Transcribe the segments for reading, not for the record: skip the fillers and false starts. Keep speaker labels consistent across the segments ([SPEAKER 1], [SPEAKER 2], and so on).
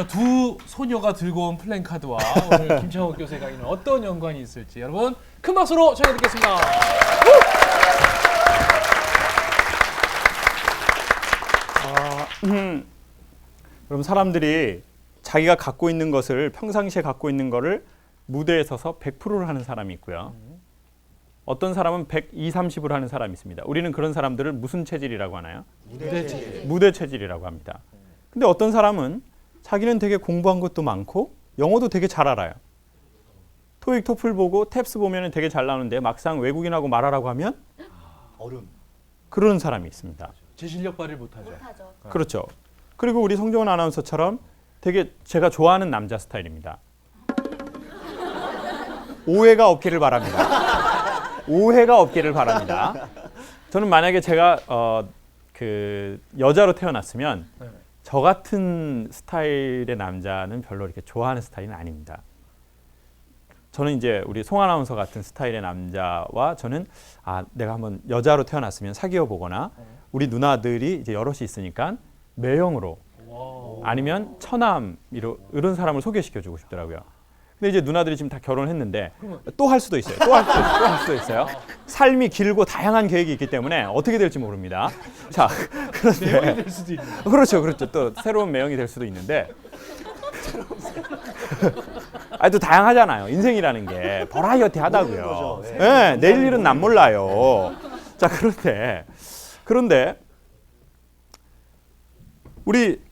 [SPEAKER 1] 자, 두 소녀가 들고 온 플랜카드와 오늘 김창욱 교수의 강의는 어떤 연관이 있을지 여러분 큰 박수로 청해 듣겠습니다.
[SPEAKER 2] 그럼 사람들이 자기가 갖고 있는 것을 평상시에 갖고 있는 거를 무대에 서서 100%를 하는 사람이 있고요. 어떤 사람은 120, 30을 하는 사람이 있습니다. 우리는 그런 사람들을 무슨 체질이라고 하나요?
[SPEAKER 1] 무대 체질.
[SPEAKER 2] 무대 체질이라고 합니다. 근데 어떤 사람은 자기는 되게 공부한 것도 많고 영어도 되게 잘 알아요. 토익, 토플 보고 탭스 보면 되게 잘 나오는데 막상 외국인하고 말하라고 하면
[SPEAKER 3] 얼음.
[SPEAKER 2] 그런 사람이 있습니다.
[SPEAKER 1] 제 실력 발휘 못하죠.
[SPEAKER 4] 못하죠.
[SPEAKER 2] 그렇죠. 그리고 우리 송정은 아나운서처럼 되게 제가 좋아하는 남자 스타일입니다. 오해가 없기를 바랍니다. 오해가 없기를 바랍니다. 저는 만약에 제가 그 여자로 태어났으면
[SPEAKER 1] 네.
[SPEAKER 2] 저 같은 스타일의 남자는 별로 이렇게 좋아하는 스타일은 아닙니다. 저는 이제 우리 송 아나운서 같은 스타일의 남자와 저는 내가 한번 여자로 태어났으면 사귀어 보거나 우리 누나들이 이제 여럿이 있으니까 매형으로
[SPEAKER 1] 와우.
[SPEAKER 2] 아니면 처남 이런 사람을 소개시켜 주고 싶더라고요. 근데 이제 누나들이 지금 다 결혼했는데 또 할 수도 있어요. 또 할 수도 있어요. 삶이 길고 다양한 계획이 있기 때문에 어떻게 될지 모릅니다. 자,
[SPEAKER 1] 매형이
[SPEAKER 2] 그런데
[SPEAKER 1] 될 수도 있는.
[SPEAKER 2] 그렇죠. 또 새로운 매형이 될 수도 있는데 또 다양하잖아요. 인생이라는 게 버라이어티하다고요.
[SPEAKER 3] 거죠. 네.
[SPEAKER 2] 네, 내일 일은 난 몰라요. 자, 그런데 우리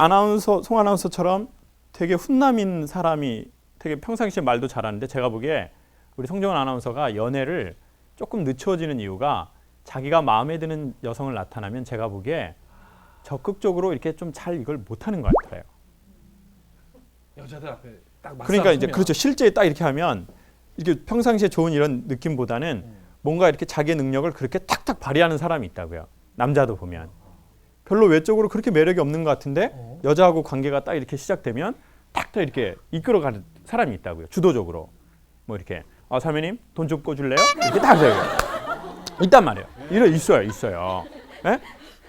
[SPEAKER 2] 송 아나운서처럼 되게 훈남인 사람이 되게 평상시에 말도 잘하는데 제가 보기에 우리 송정은 아나운서가 연애를 조금 늦춰지는 이유가 자기가 마음에 드는 여성을 나타나면 제가 보기에 적극적으로 이렇게 좀 잘 이걸 못하는 것 같아요.
[SPEAKER 1] 여자들 앞에 딱 맞서
[SPEAKER 2] 그러니까 이제
[SPEAKER 1] 서면.
[SPEAKER 2] 그렇죠. 실제 딱 이렇게 하면 이렇게 평상시에 좋은 이런 느낌보다는 뭔가 이렇게 자기의 능력을 그렇게 탁탁 발휘하는 사람이 있다고요. 남자도 보면 별로 외적으로 그렇게 매력이 없는 것 같은데 여자하고 관계가 딱 이렇게 시작되면 탁탁 이렇게 이끌어가는 사람이 있다고요. 주도적으로 뭐 이렇게 사모님 돈 좀 꿔줄래요? 이렇게 딱 해요. 있단 말이에요. 있어요. 예?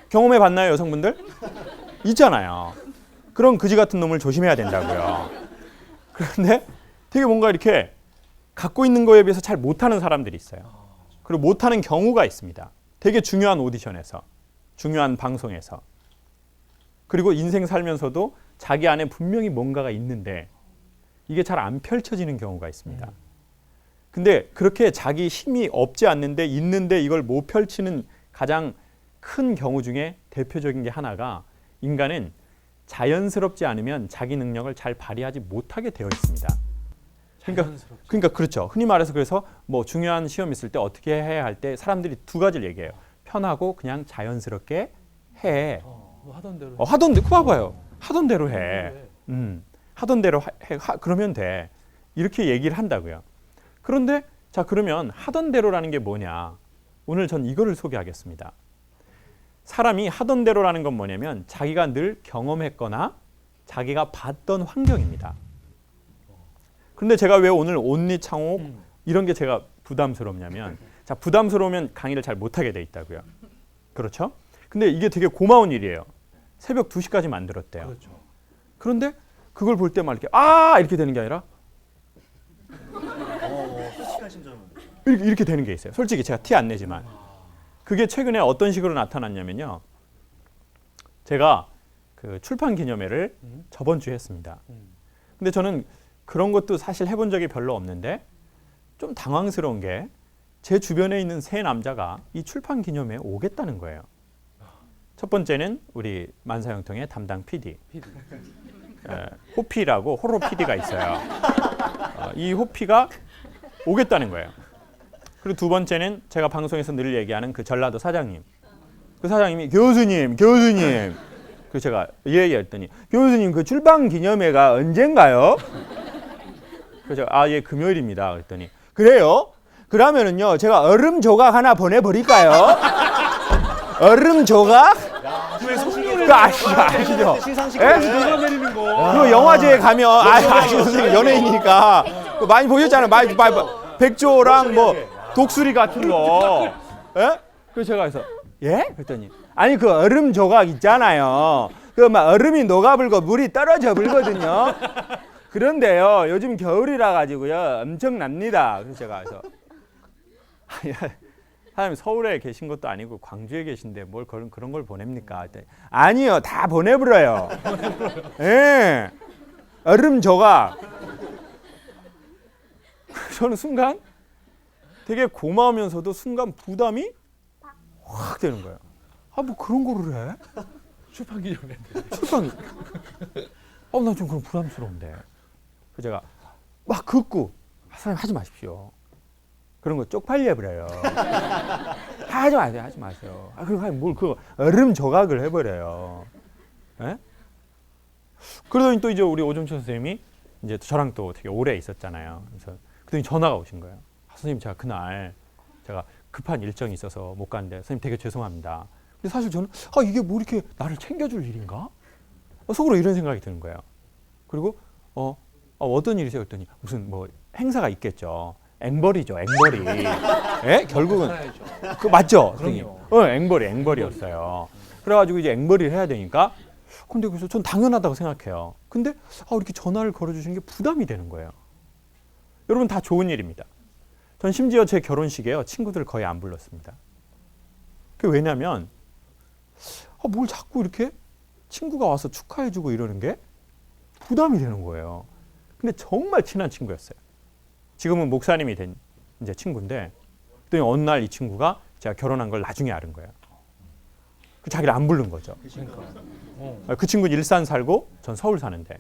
[SPEAKER 2] 경험해 봤나요, 여성분들? 있잖아요. 그런 그지 같은 놈을 조심해야 된다고요. 그런데 되게 뭔가 이렇게 갖고 있는 거에 비해서 잘 못하는 사람들이 있어요. 그리고 못하는 경우가 있습니다. 되게 중요한 오디션에서, 중요한 방송에서. 그리고 인생 살면서도 자기 안에 분명히 뭔가가 있는데 이게 잘 안 펼쳐지는 경우가 있습니다. 근데 그렇게 자기 힘이 없지 않는데 있는데 이걸 못 펼치는 가장 큰 경우 중에 대표적인 게 하나가 인간은 자연스럽지 않으면 자기 능력을 잘 발휘하지 못하게 되어 있습니다. 그러니까 그렇죠. 흔히 말해서 그래서 뭐 중요한 시험 있을 때 어떻게 해야 할 때 사람들이 두 가지를 얘기해요. 편하고 그냥 자연스럽게 해.
[SPEAKER 1] 하던 대로.
[SPEAKER 2] 하던 대로 봐봐요. 하던 대로 해. 하던 대로 해. 그러면 돼. 이렇게 얘기를 한다고요. 그런데 자 그러면 하던 대로라는 게 뭐냐? 오늘 전 이거를 소개하겠습니다. 사람이 하던 대로라는 건 뭐냐면 자기가 늘 경험했거나 자기가 봤던 환경입니다. 그런데 제가 왜 오늘 온리 창옥 이런 게 제가 부담스럽냐면 자 부담스러우면 강의를 잘 못하게 돼 있다고요. 그렇죠? 근데 이게 되게 고마운 일이에요. 새벽 2시까지 만들었대요.
[SPEAKER 1] 그렇죠.
[SPEAKER 2] 그런데 그걸 볼 때만 이렇게 이렇게 되는 게 아니라
[SPEAKER 3] 솔직한 심정은.
[SPEAKER 2] 이렇게 되는 게 있어요. 솔직히 제가 티 안 내지만 그게 최근에 어떤 식으로 나타났냐면요. 제가 그 출판 기념회를 저번 주에 했습니다. 근데 저는 그런 것도 사실 해본 적이 별로 없는데 좀 당황스러운 게 제 주변에 있는 세 남자가 이 출판 기념회에 오겠다는 거예요. 첫 번째는 우리 만사형통의 담당 PD. 호피라고 호로 PD가 있어요. 이 호피가 오겠다는 거예요. 그리고 두 번째는 제가 방송에서 늘 얘기하는 그 전라도 사장님. 그 사장님이 교수님. 그래서 제가 했더니 교수님 그 출판 기념회가 언젠가요? 그래서 제가 예 금요일입니다. 그랬더니 그래요? 그러면은요 제가 얼음 조각 하나 보내버릴까요? 얼음 조각? 그거 아시죠?
[SPEAKER 3] 시상식에
[SPEAKER 1] 내리는 거.
[SPEAKER 2] 그 영화제에 가면 아시죠 선생님 연예인이니까 그거 많이 보셨잖아요. 많이 백조랑 뭐 독수리 같은 거. 그래서 제가 그랬더니 아니 그 얼음 조각 있잖아요.
[SPEAKER 4] 그 막 얼음이 녹아불고 물이 떨어져 불거든요. 그런데요, 요즘 겨울이라 가지고요, 엄청납니다. 그래서 제가 사장님 서울에 계신 것도 아니고 광주에 계신데 뭘 그런 걸 보냅니까? 그랬더니, 아니요, 다 보내버려요. 예, 얼음 조각. 저는 순간 되게 고마우면서도 순간 부담이 확 되는 거예요. 아, 뭐 그런 거를 해?
[SPEAKER 1] 출판 기념회.
[SPEAKER 4] 출판. 나 좀 그런 부담스러운데. 그래서 제가 막 긋고, 사장님 하지 마십시오. 그런 거 쪽팔려 버려요. 하지 마세요. 그리고 뭘 그 얼음 조각을 해버려요. 예? 그러더니 또 이제 우리 오종철 선생님이 이제 저랑 또 되게 오래 있었잖아요. 그래서 그랬더니 전화가 오신 거예요. 선생님, 제가 그날 제가 급한 일정이 있어서 못 갔는데 선생님 되게 죄송합니다. 근데 사실 저는 이게 뭐 이렇게 나를 챙겨줄 일인가? 속으로 이런 생각이 드는 거예요. 그리고 어떤 일이세요? 그랬더니 무슨 뭐 행사가 있겠죠. 앵벌이죠, 앵벌이. 예? 결국은 그 맞죠?
[SPEAKER 1] 그럼요.
[SPEAKER 4] 앵벌이었어요. 그래가지고 이제 앵벌이를 해야 되니까. 근데 그래서 전 당연하다고 생각해요. 근데 이렇게 전화를 걸어주신 게 부담이 되는 거예요. 여러분, 다 좋은 일입니다. 전 심지어 제 결혼식에요, 친구들 거의 안 불렀습니다. 그게 왜냐면 뭘 자꾸 이렇게 친구가 와서 축하해주고 이러는 게 부담이 되는 거예요. 근데 정말 친한 친구였어요. 지금은 목사님이 된 이제 친구인데, 그랬더니 어느 날 이 친구가 제가 결혼한 걸 나중에 알은 거예요. 그 자기를 안 부른 거죠. 그 친구는 일산 살고 전 서울 사는데.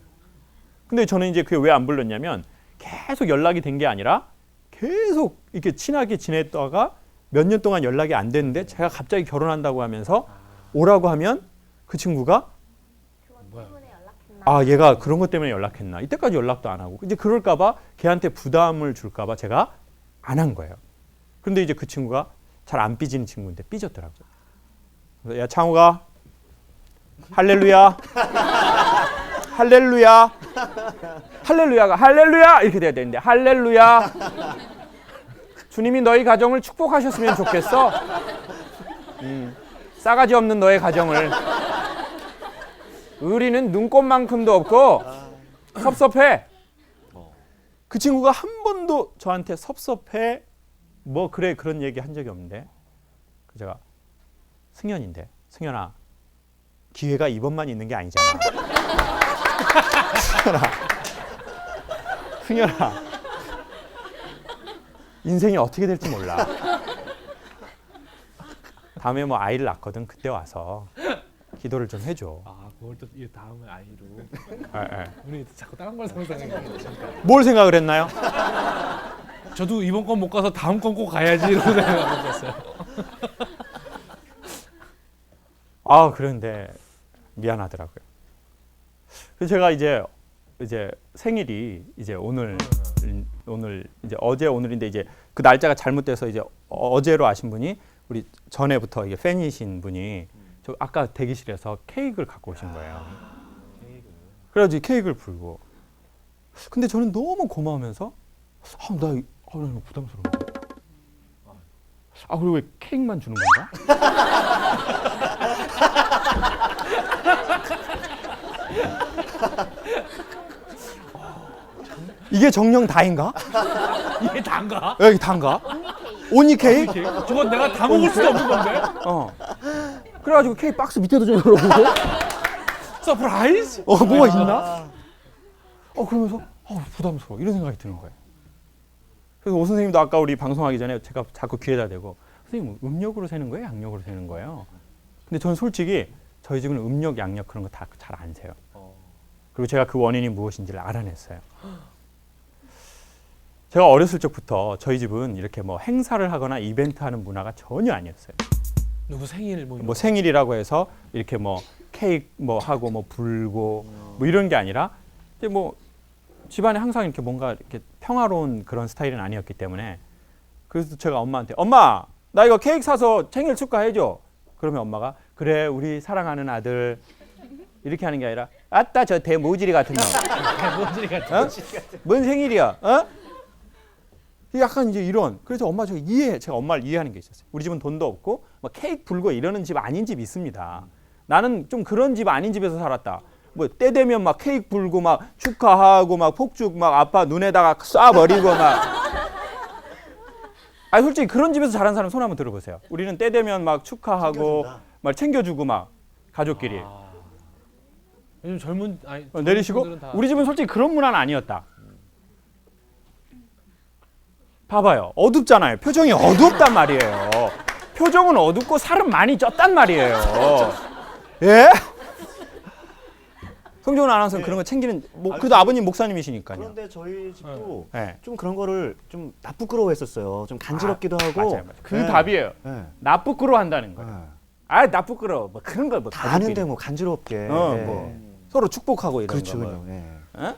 [SPEAKER 4] 근데 저는 이제 그게 왜 안 불렀냐면 계속 연락이 된 게 아니라 계속 이렇게 친하게 지냈다가 몇 년 동안 연락이 안 됐는데 제가 갑자기 결혼한다고 하면서 오라고 하면 그 친구가 얘가 그런 것 때문에 연락했나, 이때까지 연락도 안 하고, 이제 그럴까봐 걔한테 부담을 줄까봐 제가 안 한 거예요. 그런데 이제 그 친구가 잘 안 삐지는 친구인데 삐졌더라고요. 그래서 야, 창우가 할렐루야, 할렐루야, 할렐루야가 할렐루야 이렇게 돼야 되는데, 할렐루야, 주님이 너희 가정을 축복하셨으면 좋겠어. 싸가지 없는 너의 가정을. 의리는 눈꽃만큼도 없고 섭섭해. 그 친구가 한 번도 저한테 섭섭해 뭐 그래 그런 얘기 한 적이 없는데, 제가 승현인데, 승현아, 기회가 이번만 있는 게 아니잖아. 승현아, 인생이 어떻게 될지 몰라. 다음에 뭐 아이를 낳거든 그때 와서 기도를 좀 해줘.
[SPEAKER 1] 그걸 또 이 다음에 아이로.
[SPEAKER 4] 예.
[SPEAKER 1] 우리 자꾸 다른 걸 상상해요.
[SPEAKER 4] 뭘 생각을 했나요?
[SPEAKER 1] 저도 이번 건 못 가서 다음 건 꼭 가야지 이런 생각을 했어요.
[SPEAKER 4] 그런데 미안하더라고요. 그래서 제가 이제 생일이 이제 오늘 이제 어제 오늘인데, 이제 그 날짜가 잘못돼서 이제 어제로 아신 분이 우리 전에부터 이게 팬이신 분이 저 아까 대기실에서 케이크를 갖고 오신 거예요. 그래가지고 케이크를 불고. 근데 저는 너무 고마우면서 나 이거 부담스러워. 그리고 왜 케이크만 주는 건가? 이게 정령 다인가?
[SPEAKER 1] 이게 단가?
[SPEAKER 4] 여기 단가? 오니 케이크?
[SPEAKER 1] 저건 내가 다 먹을 수도 없는 건데.
[SPEAKER 4] 그래가지고 케이크 박스 밑에도 좀 열어보고.
[SPEAKER 1] 서프라이즈?
[SPEAKER 4] 뭐가 있나? 그러면서 부담스러워 이런 생각이 드는 거예요. 그래서 오 선생님도 아까 우리 방송하기 전에 제가 자꾸 귀에다 대고, 선생님 음력으로 세는 거예요? 양력으로 세는 거예요? 근데 저는 솔직히 저희 집은 음력, 양력 그런 거 다 잘 안 세요. 그리고 제가 그 원인이 무엇인지를 알아냈어요. 제가 어렸을 적부터 저희 집은 이렇게 뭐 행사를 하거나 이벤트 하는 문화가 전혀 아니었어요.
[SPEAKER 1] 누구 생일
[SPEAKER 4] 뭐 생일이라고 해서 이렇게 뭐 케이크 뭐 하고 뭐 불고 뭐 이런 게 아니라, 이제 뭐 집안에 항상 이렇게 뭔가 이렇게 평화로운 그런 스타일은 아니었기 때문에, 그래서 제가 엄마한테 엄마 나 이거 케이크 사서 생일 축하해줘. 그러면 엄마가 그래 우리 사랑하는 아들 이렇게 하는 게 아니라 아따 저 대모지리 같은 놈.
[SPEAKER 1] 모지리 같은.
[SPEAKER 4] 뭔 생일이야? 약간 이제 이런. 그래서 제가 엄마를 이해하는 게 있었어요. 우리 집은 돈도 없고 막 케이크 불고 이러는 집 아닌 집 있습니다. 나는 좀 그런 집 아닌 집에서 살았다. 뭐 때 되면 막 케이크 불고 막 축하하고 막 폭죽 막 아빠 눈에다가 쏴버리고 막. 아니 솔직히 그런 집에서 자란 사람 손 한번 들어보세요. 우리는 때 되면 막 축하하고
[SPEAKER 3] 챙겨준다.
[SPEAKER 4] 막 챙겨주고 막 가족끼리.
[SPEAKER 1] 요즘 젊은
[SPEAKER 4] 내리시고
[SPEAKER 1] 분들은 다
[SPEAKER 4] 우리 집은 솔직히 그런 문화는 아니었다. 봐봐요. 어둡잖아요. 표정이 어둡단 말이에요. 표정은 어둡고 살은 많이 쪘단 말이에요. 예? 성종훈 아나운서는 그런 거 챙기는 그래도 아버님 목사님이시니까요.
[SPEAKER 3] 그런데 저희 집도
[SPEAKER 4] 네.
[SPEAKER 3] 좀 그런 거를 좀 나쁘끄러워했었어요. 좀 간지럽기도 하고.
[SPEAKER 4] 맞아요. 그
[SPEAKER 3] 네.
[SPEAKER 4] 답이에요.
[SPEAKER 3] 네.
[SPEAKER 4] 나 부끄러워한다는 거예요.
[SPEAKER 3] 네.
[SPEAKER 4] 아, 나 부끄러워. 뭐 그런 걸 뭐
[SPEAKER 3] 다 아는데 뭐 간지럽게. 네.
[SPEAKER 4] 뭐 서로 축복하고 이런
[SPEAKER 3] 그렇죠,
[SPEAKER 4] 거.
[SPEAKER 3] 그렇죠. 네.
[SPEAKER 4] 어?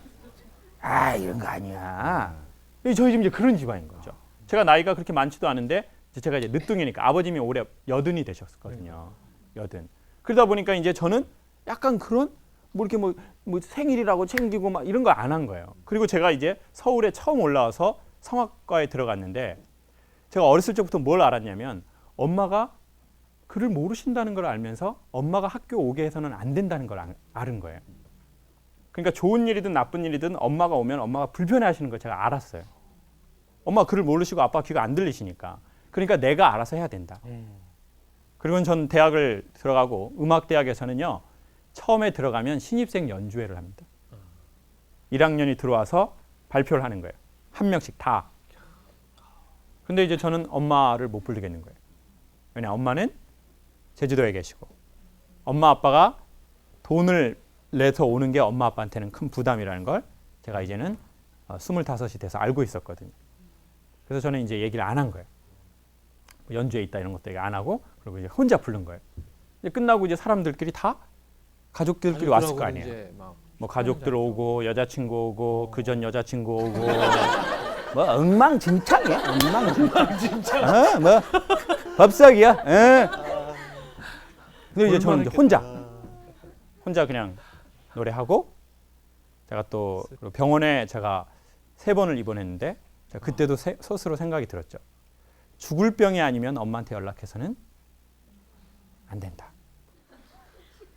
[SPEAKER 4] 아, 이런 거 아니야. 저희 집 이제 그런 집안인 거죠. 제가 나이가 그렇게 많지도 않은데 제가 이제 늦둥이니까 아버님이 올해 80이 되셨거든요. 80. 그러다 보니까 이제 저는 약간 그런 뭐 이렇게 뭐 생일이라고 챙기고 막 이런 거 안 한 거예요. 그리고 제가 이제 서울에 처음 올라와서 성악과에 들어갔는데 제가 어렸을 적부터 뭘 알았냐면 엄마가 글을 모르신다는 걸 알면서 엄마가 학교 오게 해서는 안 된다는 걸 아는 거예요. 그러니까 좋은 일이든 나쁜 일이든 엄마가 오면 엄마가 불편해하시는 걸 제가 알았어요. 엄마 글을 모르시고 아빠 귀가 안 들리시니까. 그러니까 내가 알아서 해야 된다. 그리고 전 대학을 들어가고 음악대학에서는요. 처음에 들어가면 신입생 연주회를 합니다. 1학년이 들어와서 발표를 하는 거예요. 한 명씩 다. 근데 이제 저는 엄마를 못 부르겠는 거예요. 왜냐 엄마는 제주도에 계시고 엄마 아빠가 돈을 내서 오는 게 엄마 아빠한테는 큰 부담이라는 걸 제가 이제는 25이 돼서 알고 있었거든요. 그래서 저는 이제 얘기를 안 한 거예요. 연주에 있다 이런 것도 얘기 안 하고 그리고 이제 혼자 부른 거예요. 이제 끝나고 이제 사람들끼리 다 가족들끼리 왔을 거 아니에요.
[SPEAKER 1] 이제 막
[SPEAKER 4] 뭐 가족들 오고 여자친구 오고 그전 여자친구 오고 뭐 엉망진창이야. 엉망진창. 뭐 법석이야. 근데 이제 저는 이제 혼자 그냥 노래하고 제가 또 병원에 제가 3번을 입원했는데 제가 그때도 스스로 생각이 들었죠. 죽을 병이 아니면 엄마한테 연락해서는 안 된다.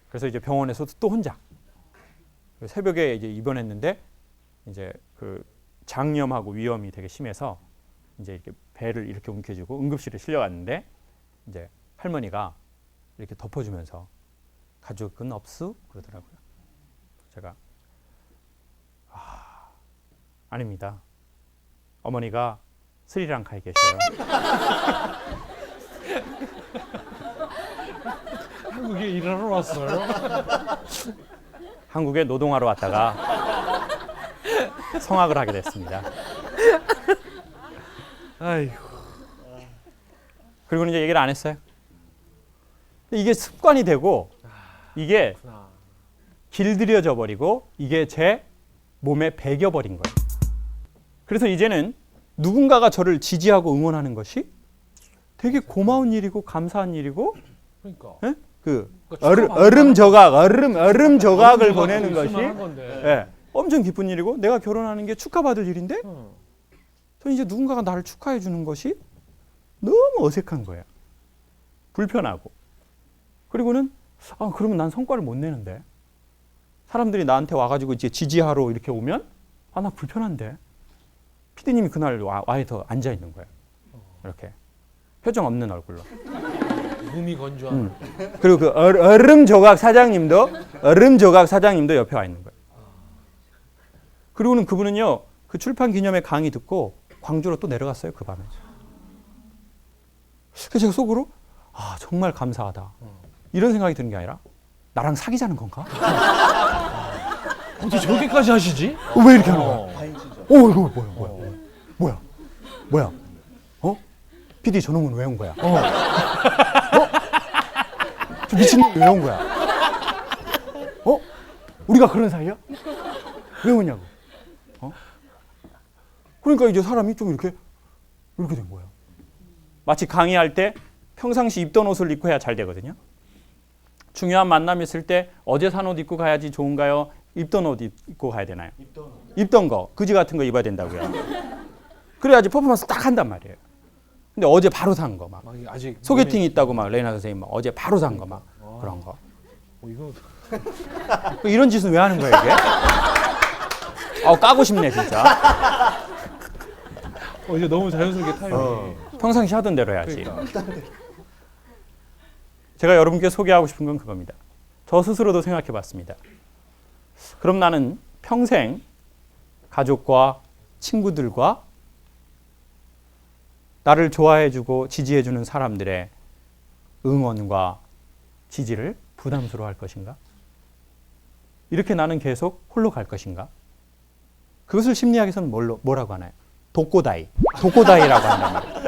[SPEAKER 4] 그래서 이제 병원에서도 또 혼자 새벽에 이제 입원했는데 이제 그 장염하고 위염이 되게 심해서 이제 이렇게 배를 이렇게 움켜쥐고 응급실에 실려갔는데 이제 할머니가 이렇게 덮어주면서 가족은 없수 그러더라고요. 제가 아닙니다. 어머니가 스리랑카에 계셔요.
[SPEAKER 1] 한국에 일하러 왔어요.
[SPEAKER 4] 한국에 노동하러 왔다가 성악을 하게 됐습니다.
[SPEAKER 1] 아이고.
[SPEAKER 4] 그리고 이제 얘기를 안 했어요. 이게 습관이 되고 이게
[SPEAKER 1] 그렇구나.
[SPEAKER 4] 길들여져 버리고 이게 제 몸에 배겨 버린 거예요. 그래서 이제는 누군가가 저를 지지하고 응원하는 것이 되게 고마운 일이고 감사한 일이고
[SPEAKER 1] 그러니까.
[SPEAKER 4] 예? 그
[SPEAKER 1] 그러니까
[SPEAKER 4] 얼음 조각을 보내는 것이
[SPEAKER 1] 있을만한 건데.
[SPEAKER 4] 예, 엄청 기쁜 일이고 내가 결혼하는 게 축하받을 일인데 저는 이제 누군가가 나를 축하해 주는 것이 너무 어색한 거예요. 불편하고. 그리고는 그러면 난 성과를 못 내는데 사람들이 나한테 와가지고 이제 지지하러 이렇게 오면 나 불편한데 피디님이 그날 와서 앉아 있는 거예요. 이렇게 표정 없는 얼굴로.
[SPEAKER 1] 몸이 건조한.
[SPEAKER 4] 그리고 그 얼음 조각 사장님도 옆에 와 있는 거예요. 그리고는 그분은요 그 출판 기념회 강의 듣고 광주로 또 내려갔어요 그 밤에. 그래서 제가 속으로 정말 감사하다 이런 생각이 드는 게 아니라 나랑 사귀자는 건가?
[SPEAKER 1] 어떻게 저렇게까지 하시지?
[SPEAKER 4] 왜 이렇게 하는 거야? 이거 뭐야? PD 저놈은 왜 온 거야? 저 미친놈 왜 온 거야? 우리가 그런 사이야? 왜 오냐고? 그러니까 이제 사람이 좀 이렇게 된 거예요. 마치 강의할 때 평상시 입던 옷을 입고 해야 잘 되거든요. 중요한 만남 있을 때 어제 산 옷 입고 가야지 좋은가요? 입던 옷 입고 가야 되나요? 입던 거, 그지 같은 거 입어야 된다고요. 그래야지 퍼포먼스 딱 한단 말이에요. 근데 어제 바로 산 거 막
[SPEAKER 1] 아직
[SPEAKER 4] 소개팅 있다고 막 레이나 선생님 막 어제 바로 산 거 막 그런 거.
[SPEAKER 1] 이거
[SPEAKER 4] 이런 짓은 왜 하는 거야 이게? 까고 싶네 진짜.
[SPEAKER 1] 이제 너무 자연스럽게 타이밍이.
[SPEAKER 4] 평상시 하던 대로 해야지.
[SPEAKER 1] 그러니까.
[SPEAKER 4] 제가 여러분께 소개하고 싶은 건 그겁니다. 저 스스로도 생각해 봤습니다. 그럼 나는 평생 가족과 친구들과 나를 좋아해주고 지지해주는 사람들의 응원과 지지를 부담스러워할 것인가? 이렇게 나는 계속 홀로 갈 것인가? 그것을 심리학에서는 뭐라고 하나요? 독고다이라고 한단 말이에요.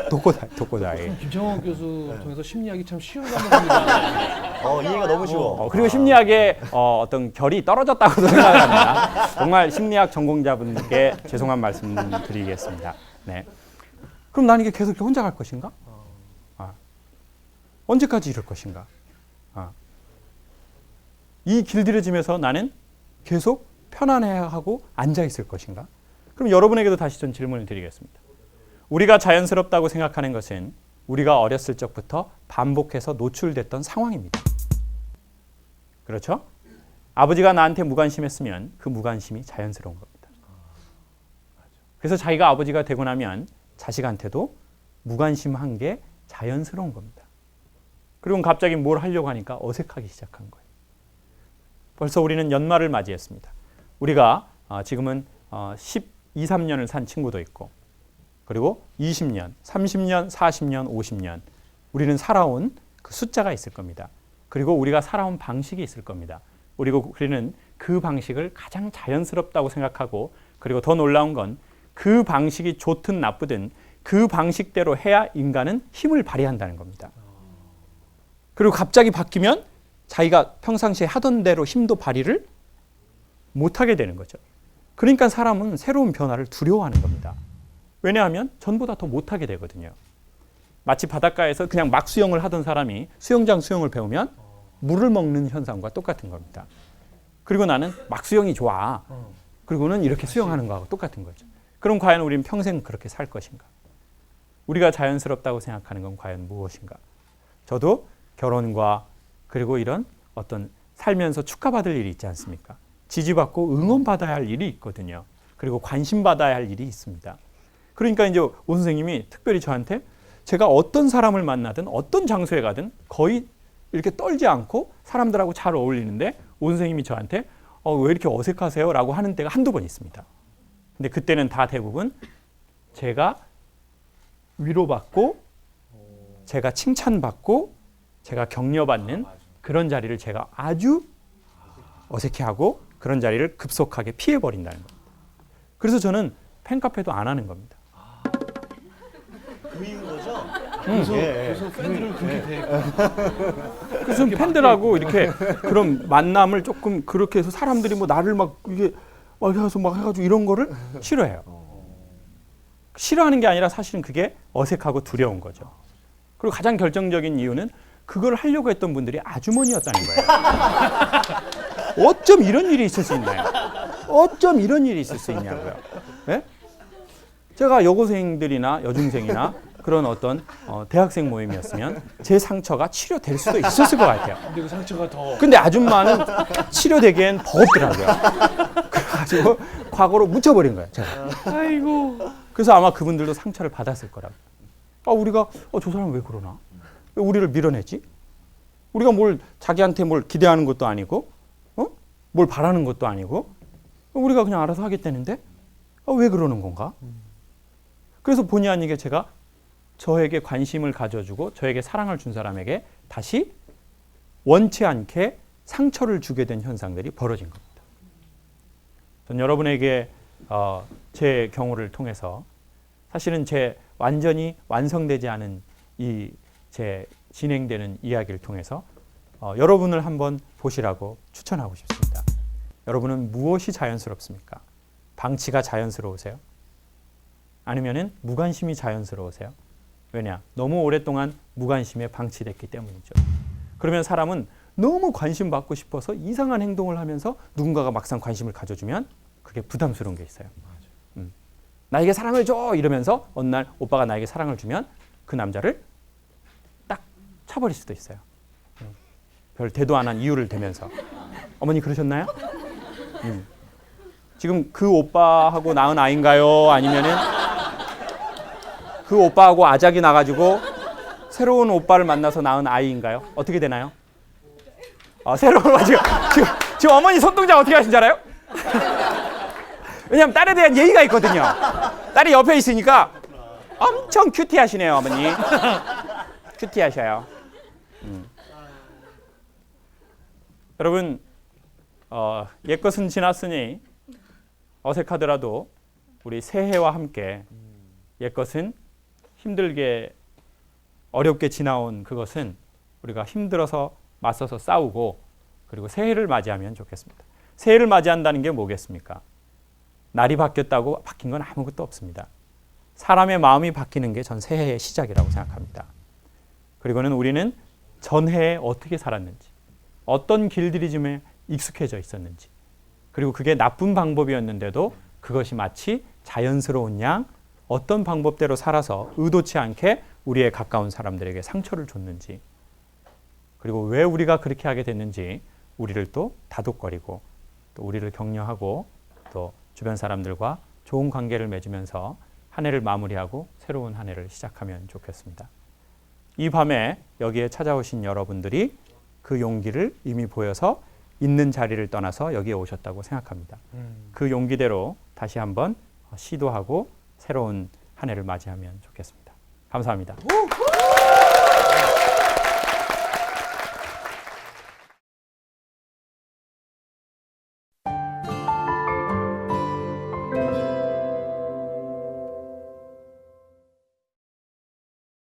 [SPEAKER 4] 독고다이.
[SPEAKER 1] 김창원 교수 통해서 심리학이 참 쉬운 과목입니다.
[SPEAKER 3] 이해가 너무 쉬워.
[SPEAKER 4] 그리고 심리학의 어떤 결이 떨어졌다고도 생각합니다. 정말 심리학 전공자분께 죄송한 말씀 드리겠습니다. 네. 그럼 나는 이게 계속 이렇게 혼자 갈 것인가? 언제까지 이럴 것인가? 이 길들여짐에서 나는 계속 편안해하고 앉아 있을 것인가? 그럼 여러분에게도 다시 전 질문을 드리겠습니다. 우리가 자연스럽다고 생각하는 것은 우리가 어렸을 적부터 반복해서 노출됐던 상황입니다. 그렇죠? 아버지가 나한테 무관심했으면 그 무관심이 자연스러운 겁니다. 그래서 자기가 아버지가 되고 나면 자식한테도 무관심한 게 자연스러운 겁니다. 그리고 갑자기 뭘 하려고 하니까 어색하기 시작한 거예요. 벌써 우리는 연말을 맞이했습니다. 우리가 지금은 12, 3년을 산 친구도 있고 그리고 20년, 30년, 40년, 50년 우리는 살아온 그 숫자가 있을 겁니다. 그리고 우리가 살아온 방식이 있을 겁니다. 그리고 우리는 그 방식을 가장 자연스럽다고 생각하고 그리고 더 놀라운 건 그 방식이 좋든 나쁘든 그 방식대로 해야 인간은 힘을 발휘한다는 겁니다. 그리고 갑자기 바뀌면 자기가 평상시에 하던 대로 힘도 발휘를 못하게 되는 거죠. 그러니까 사람은 새로운 변화를 두려워하는 겁니다. 왜냐하면 전보다 더 못하게 되거든요. 마치 바닷가에서 그냥 막 수영을 하던 사람이 수영장 수영을 배우면 물을 먹는 현상과 똑같은 겁니다. 그리고 나는 막 수영이 좋아. 그리고는 이렇게 수영하는 거하고 똑같은 거죠. 그럼 과연 우리는 평생 그렇게 살 것인가? 우리가 자연스럽다고 생각하는 건 과연 무엇인가? 저도 결혼과 그리고 이런 어떤 살면서 축하받을 일이 있지 않습니까? 지지받고 응원받아야 할 일이 있거든요. 그리고 관심받아야 할 일이 있습니다. 그러니까 이제 오 선생님이 특별히 저한테 제가 어떤 사람을 만나든 어떤 장소에 가든 거의 이렇게 떨지 않고 사람들하고 잘 어울리는데 오 선생님이 저한테 왜 이렇게 어색하세요? 라고 하는 때가 한두 번 있습니다. 근데 그때는 다 대부분 제가 위로받고 제가 칭찬받고 제가 격려받는 그런 자리를 제가 아주 어색해하고 그런 자리를 급속하게 피해버린다는 겁니다. 그래서 저는 팬카페도 안 하는 겁니다.
[SPEAKER 3] 그 이유인 거죠?
[SPEAKER 1] 그래서 팬들을 그렇게 대해.
[SPEAKER 4] 그래서 좀 팬들하고 이렇게 그런 만남을 조금 그렇게 해서 사람들이 뭐 나를 막 이게 막 해서 막 해가지고 이런 거를 싫어해요. 싫어하는 게 아니라 사실은 그게 어색하고 두려운 거죠. 그리고 가장 결정적인 이유는 그걸 하려고 했던 분들이 아주머니였다는 거예요. 어쩜 이런 일이 있을 수 있나요? 어쩜 이런 일이 있을 수 있냐고요. 네? 제가 여고생들이나 여중생이나 그런 어떤 대학생 모임이었으면 제 상처가 치료될 수도 있었을 것 같아요.
[SPEAKER 1] 근데 그 상처가 더.
[SPEAKER 4] 근데 아줌마는 치료되기엔 버겁더라고요. 그래가지고 과거로 묻혀버린 거예요. 제가.
[SPEAKER 1] 아이고.
[SPEAKER 4] 그래서 아마 그분들도 상처를 받았을 거라고. 우리가 저 사람 왜 그러나? 왜 우리를 밀어내지? 우리가 뭘 자기한테 뭘 기대하는 것도 아니고, 뭘 바라는 것도 아니고, 우리가 그냥 알아서 하겠다는데 왜 그러는 건가? 그래서 본의 아니게 제가 저에게 관심을 가져주고 저에게 사랑을 준 사람에게 다시 원치 않게 상처를 주게 된 현상들이 벌어진 겁니다. 전 여러분에게 제 경우를 통해서 사실은 제 완전히 완성되지 않은 이 제 진행되는 이야기를 통해서 여러분을 한번 보시라고 추천하고 싶습니다. 여러분은 무엇이 자연스럽습니까? 방치가 자연스러우세요? 아니면은 무관심이 자연스러우세요? 왜냐? 너무 오랫동안 무관심에 방치됐기 때문이죠. 그러면 사람은 너무 관심 받고 싶어서 이상한 행동을 하면서 누군가가 막상 관심을 가져주면 그게 부담스러운 게 있어요. 나에게 사랑을 줘! 이러면서 어느 날 오빠가 나에게 사랑을 주면 그 남자를 딱 쳐버릴 수도 있어요. 별 대도 안 한 이유를 대면서. 어머니 그러셨나요? 지금 그 오빠하고 낳은 아이인가요? 아니면은 그 오빠하고 아작이 나가지고 새로운 오빠를 만나서 낳은 아이인가요? 어떻게 되나요? 새로운 지금 어머니 손동작 어떻게 하신 줄 알아요? 왜냐면 딸에 대한 예의가 있거든요. 딸이 옆에 있으니까 엄청 큐티하시네요, 어머니. 큐티하셔요. 여러분, 옛것은 지났으니 어색하더라도 우리 새해와 함께 옛것은 힘들게 어렵게 지나온 그것은 우리가 힘들어서 맞서서 싸우고 그리고 새해를 맞이하면 좋겠습니다. 새해를 맞이한다는 게 뭐겠습니까? 날이 바뀌었다고 바뀐 건 아무것도 없습니다. 사람의 마음이 바뀌는 게 전 새해의 시작이라고 생각합니다. 그리고는 우리는 전해에 어떻게 살았는지, 어떤 길들이즘에 익숙해져 있었는지, 그리고 그게 나쁜 방법이었는데도 그것이 마치 자연스러운 양 어떤 방법대로 살아서 의도치 않게 우리의 가까운 사람들에게 상처를 줬는지, 그리고 왜 우리가 그렇게 하게 됐는지 우리를 또 다독거리고 또 우리를 격려하고 또 주변 사람들과 좋은 관계를 맺으면서 한 해를 마무리하고 새로운 한 해를 시작하면 좋겠습니다. 이 밤에 여기에 찾아오신 여러분들이 그 용기를 이미 보여서 있는 자리를 떠나서 여기에 오셨다고 생각합니다. 그 용기대로 다시 한번 시도하고 새로운 한 해를 맞이하면 좋겠습니다. 감사합니다.